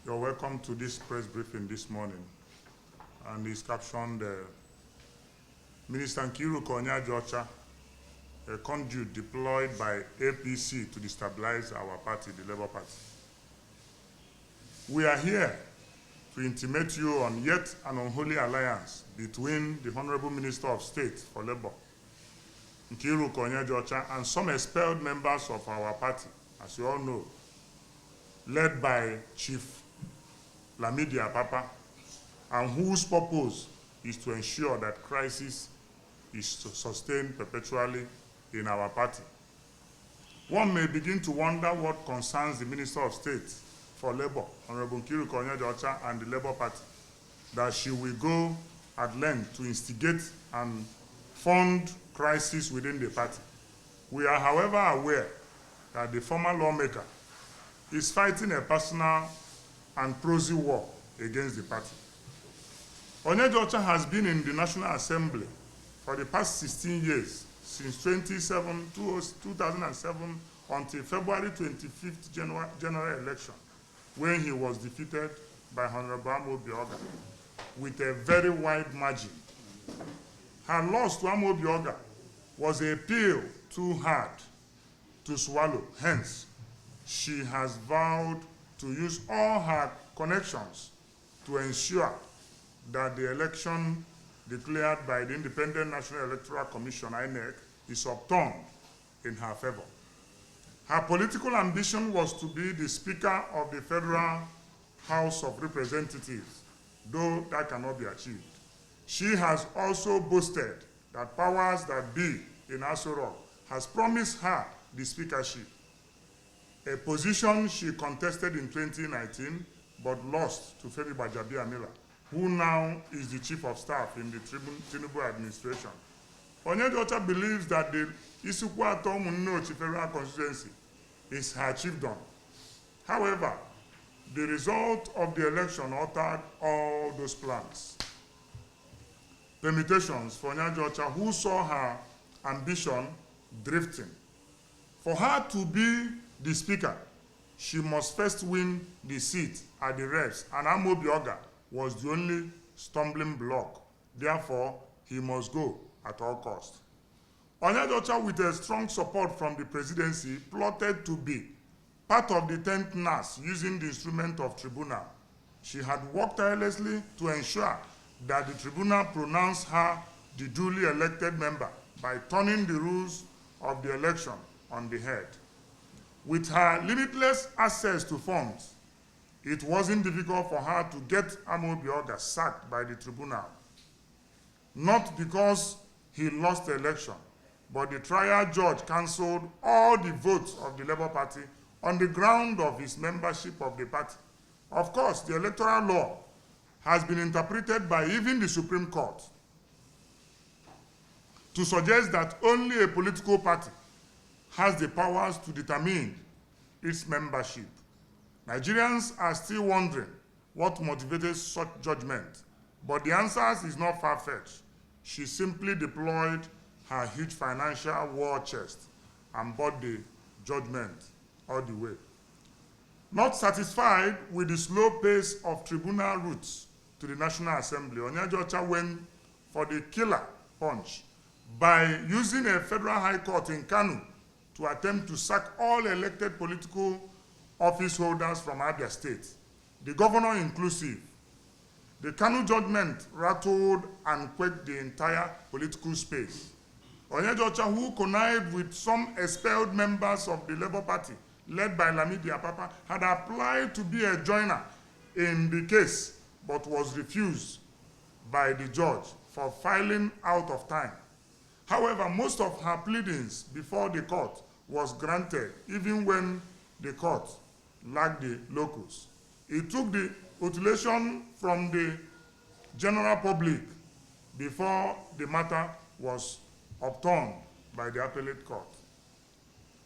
You're welcome to this press briefing this morning, and it's captioned Minister Nkiruka Onyejeocha, a conduit deployed by APC to destabilize our party, the Labour Party. We are here to intimate you on yet an unholy alliance between the Honourable Minister of State for Labour, Nkiruka Onyejeocha, and some expelled members of our party, as you all know, led by Chief Lamidi Apapa, and whose purpose is to ensure that crisis is sustained perpetually in our party. One may begin to wonder what concerns the Minister of State for Labour, Honourable Nkiruka Onyejeocha, and the Labour Party, that she will go at length to instigate and fund crisis within the party. We are, however, aware that the former lawmaker is fighting a personal and proxy war against the party. Onyejeocha has been in the National Assembly for the past 16 years, since 2007 until February 25th general election, when he was defeated by Honourable Minister with a very wide margin. Her loss to Minister was a pill too hard to swallow. Hence, she has vowed to use all her connections to ensure that the election declared by the Independent National Electoral Commission, INEC, is upturned in her favor. Her political ambition was to be the Speaker of the Federal House of Representatives, though that cannot be achieved. She has also boasted that powers that be in Aso Rock has promised her the speakership, a position she contested in 2019 but lost to Femi Gbajabiamila, who now is the Chief of Staff in the Tinubu administration. Onyejeocha believes that the Isukwa Umunnochi Federal Constituency is her chiefdom. However, the result of the election altered all those plans. Permutations for Onyejeocha, who saw her ambition drifting. For her to be the Speaker, she must first win the seat at the reps, and Amobioga was the only stumbling block. Therefore, he must go at all costs. Onyejeocha, with a strong support from the presidency, plotted to be part of the 10th NAS using the instrument of tribunal. She had worked tirelessly to ensure that the tribunal pronounced her the duly elected member by turning the rules of the election on the head. With her limitless access to funds, it wasn't difficult for her to get Amobioga sacked by the tribunal. Not because he lost the election, but the trial judge cancelled all the votes of the Labour Party on the ground of his membership of the party. Of course, the electoral law has been interpreted by even the Supreme Court to suggest that only a political party has the powers to determine its membership. Nigerians are still wondering what motivated such judgment, but the answer is not far-fetched. She simply deployed her huge financial war chest and bought the judgment all the way. Not satisfied with the slow pace of tribunal routes to the National Assembly, Onyejeocha went for the killer punch by using a federal high court in Kano to attempt to sack all elected political office holders from Abia State, the governor inclusive. The Kano judgment rattled and quaked the entire political space. Onyejeocha, who connived with some expelled members of the Labour Party, led by Lamidi Apapa, had applied to be a joiner in the case, but was refused by the judge for filing out of time. However, most of her pleadings before the court was granted, even when the court lacked the locus. It took the ululation from the general public before the matter was upturned by the appellate court.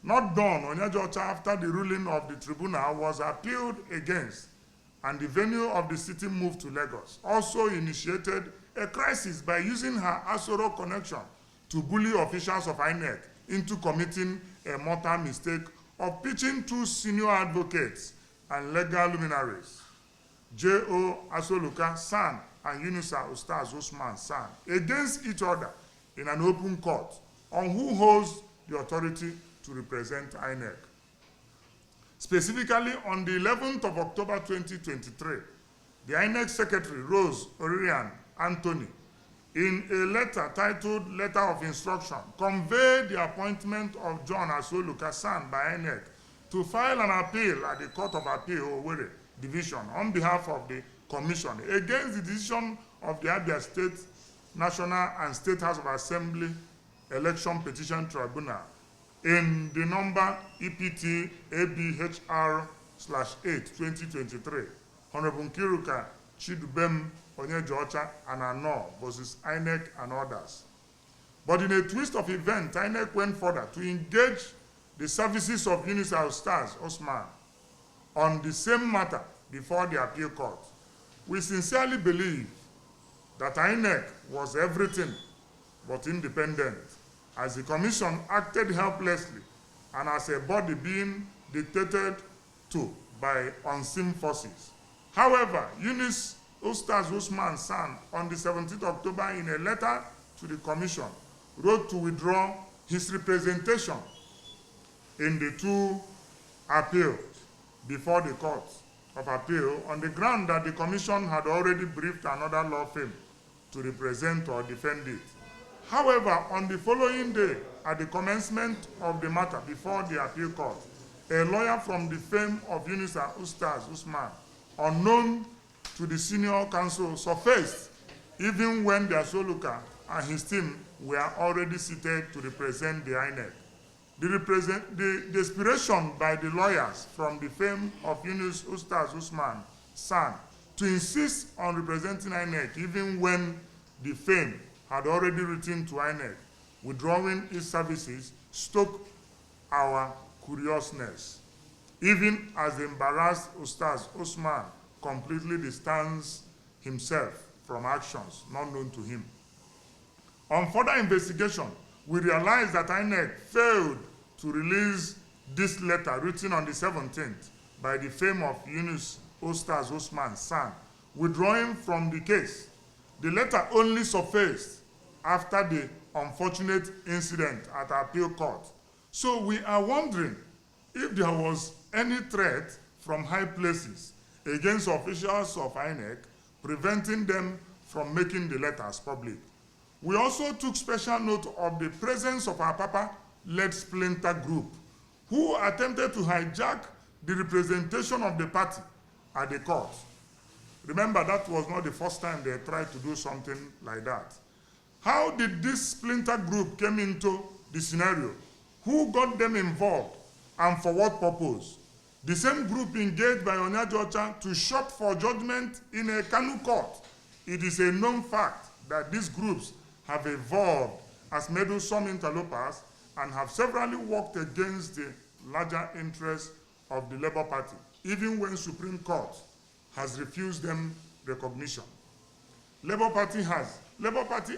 Not done, Onyejeocha, after the ruling of the tribunal was appealed against and the venue of the city moved to Lagos, also initiated a crisis by using her Aso Rock connection to bully officials of INEC into committing a mortal mistake of pitching two senior advocates and legal luminaries J.O. Asoluka, son, and Yunusa Ustaz Usman, son, against each other in an open court on who holds the authority to represent INEC. Specifically, on the 11th of October 2023, the INEC Secretary, Rose Oririan Anthony, in a letter titled Letter of Instruction, conveyed the appointment of John Asoluka, son, by INEC to file an appeal at the Court of Appeal, Owerri Division, on behalf of the Commission against the decision of the Abia State National and State House of Assembly Election Petition Tribunal in the number EPT ABHR/8 2023, Honourable Nkiruka Onyejeocha and Ano versus INEC and others. But in a twist of events, INEC went further to engage the services of Yunusa Ustaz Usman on the same matter before the appeal court. We sincerely believe that INEC was everything but independent, as the Commission acted helplessly and as a body being dictated to by unseen forces. However, Yunus Ustaz Usman's son, on the 17th of October, in a letter to the Commission, wrote to withdraw his representation in the two appeals before the Court of Appeal on the ground that the Commission had already briefed another law firm to represent or defend it. However, on the following day, at the commencement of the matter before the appeal court, a lawyer from the firm of Yunusa Ustaz Usman, unknown to the senior counsel, surfaced even when the Asoluka and his team were already seated to represent the INEC. The desperation by the lawyers from the firm of Yunus Ustaz Usman, son, to insist on representing INEC even when the firm had already written to INEC withdrawing its services, stoked our curiousness, even as the embarrassed Ustaz Usman completely distanced himself from actions not known to him. On further investigation, we realized that INEC failed to release this letter written on the 17th by the firm of Yunus Ustaz Usman's son, withdrawing from the case. The letter only surfaced after the unfortunate incident at appeal court. So we are wondering if there was any threat from high places against officials of INEC, preventing them from making the letters public. We also took special note of the presence of our Apapa-led splinter group, who attempted to hijack the representation of the party at the court. Remember, that was not the first time they tried to do something like that. How did this splinter group come into the scenario? Who got them involved and for what purpose? The same group engaged by Onyejeocha to shop for judgment in a Kanu court. It is a known fact that these groups have evolved as meddlesome interlopers and have severally worked against the larger interests of the Labour Party, even when Supreme Court has refused them recognition. Labour Party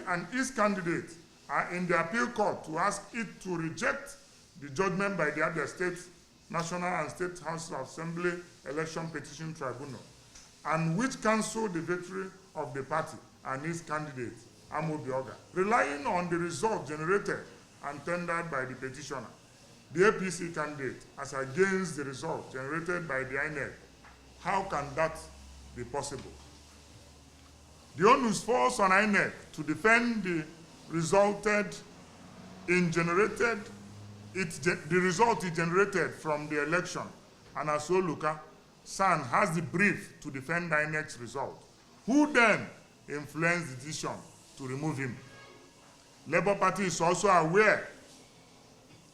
and its candidates are in the appeal court to ask it to reject the judgment by the Abia State National and State House of Assembly Election Petition Tribunal, and which cancelled the victory of the party and its candidate, Amobioga, relying on the result generated and tendered by the petitioner, the APC candidate, as against the result generated by the INEC. How can that be possible? The onus falls on INEC to defend the result it generated from the election, and Asoluka San has the brief to defend INEC's result. Who then influenced the decision to remove him? Labour Party is also aware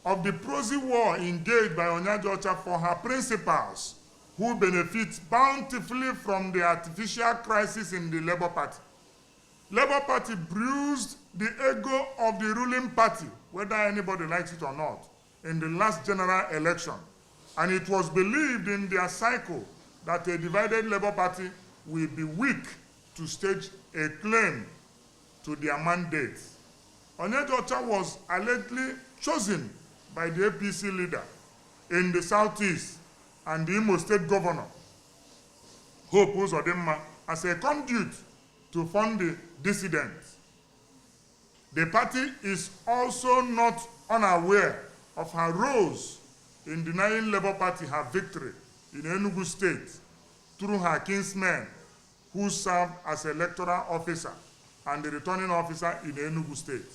of the proxy war engaged by Onyejeocha for her principals, who benefit bountifully from the artificial crisis in the Labour Party. Labour Party bruised the ego of the ruling party, whether anybody likes it or not, in the last general election. And it was believed in their cycle that a divided Labour Party will be weak to stage a claim to their mandate. Onyejeocha was allegedly chosen by the APC leader in the Southeast and the Imo State governor, Hope Uzodimma as a conduit to fund the dissidents. The party is also not unaware of her roles in denying Labour Party her victory in Enugu State through her kinsmen who served as electoral officer and the returning officer in Enugu State.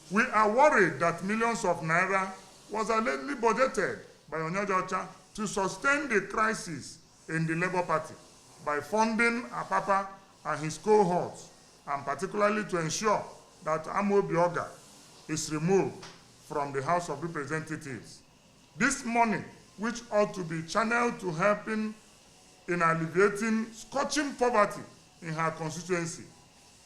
We are worried that millions of naira was allegedly budgeted by Onyejeocha to sustain the crisis in the Labour Party by funding Apapa and his cohorts, and particularly to ensure that Amobi Oga is removed from the House of Representatives. This money, which ought to be channeled to helping in alleviating scorching poverty in her constituency,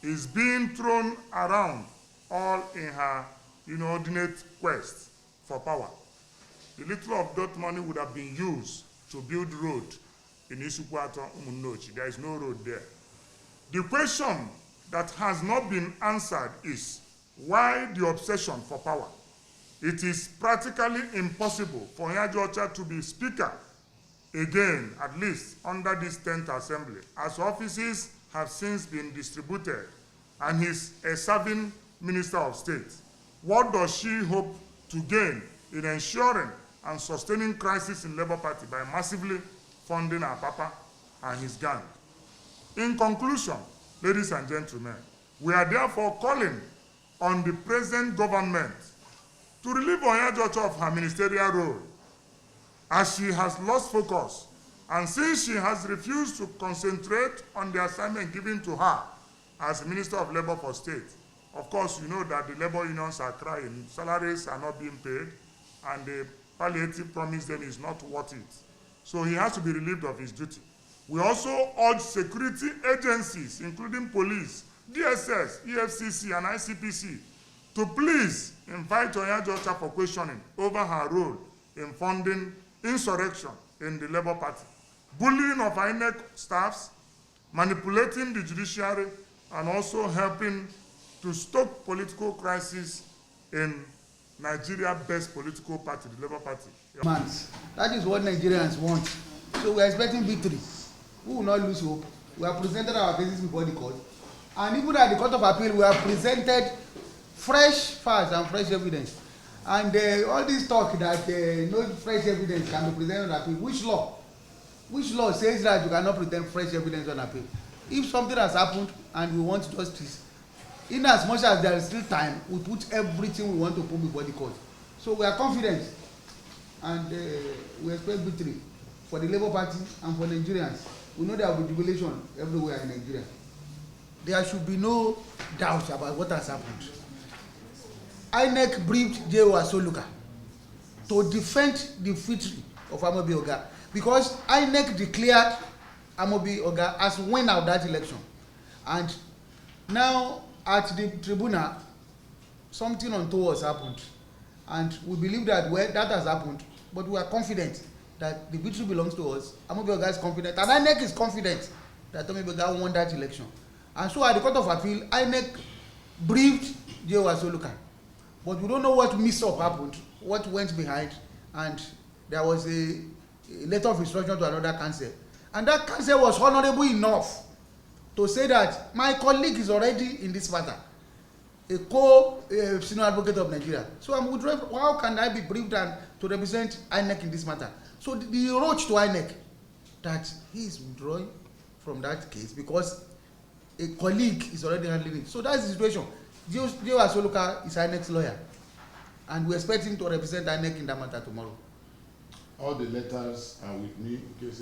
is being thrown around all in her inordinate quest for power. The little of that money would have been used to build road in Isukwato Umunochi. There is no road there. The question that has not been answered is why the obsession for power? It is practically impossible for Onyejeocha to be speaker again, at least under this 10th assembly, as offices have since been distributed and he's a serving Minister of State. What does she hope to gain in ensuring and sustaining crisis in Labour Party by massively funding Apapa and his gang? In conclusion, ladies and gentlemen, we are therefore calling on the present government to relieve Onyejeocha of her ministerial role, as she has lost focus, and since she has refused to concentrate on the assignment given to her as Minister of Labour for State. Of course, you know that the labor unions are crying, salaries are not being paid, and the palliative promised them is not worth it. So he has to be relieved of his duty. We also urge security agencies, including police, DSS, EFCC, and ICPC, to please invite Onyejeocha for questioning over her role in funding insurrection in the Labour Party, bullying of INEC staffs, manipulating the judiciary, and also helping to stoke political crisis in Nigeria's best political party, the Labour Party. That is what Nigerians want. So we are expecting victory. We will not lose hope. We have presented our cases before the court. And even at the Court of Appeal, we have presented fresh facts and fresh evidence. And all this talk that no fresh evidence can be presented on appeal, which law? Which law says that you cannot present fresh evidence on appeal? If something has happened and we want justice, in as much as there is still time, we put everything we want to put before the court. So we are confident and we expect victory for the Labour Party and for Nigerians. We know there will be jubilation everywhere in Nigeria. There should be no doubt about what has happened. INEC briefed J.O. Asoluka to defend the victory of Amobi Oga because INEC declared Amobi Oga as winner of that election. And now at the tribunal, something untoward has happened. And we believe that that has happened, but we are confident that the victory belongs to us. Amobi Oga is confident, and INEC is confident that Amobi Oga won that election. And so at the Court of Appeal, INEC briefed J.O. Asoluka. But we don't know what mix-up happened, what went behind, and there was a letter of instruction to another counsel. And that counsel was honorable enough to say that my colleague is already in this matter, a co-senior advocate of Nigeria. So I'm wondering, how can I be briefed and to represent INEC in this matter? So he wrote to INEC that he is withdrawing from that case because a colleague is already handling it. So that's the situation. J.O. Asoluka is INEC's lawyer, and we expect him to represent INEC in that matter tomorrow. All the letters are with me in case.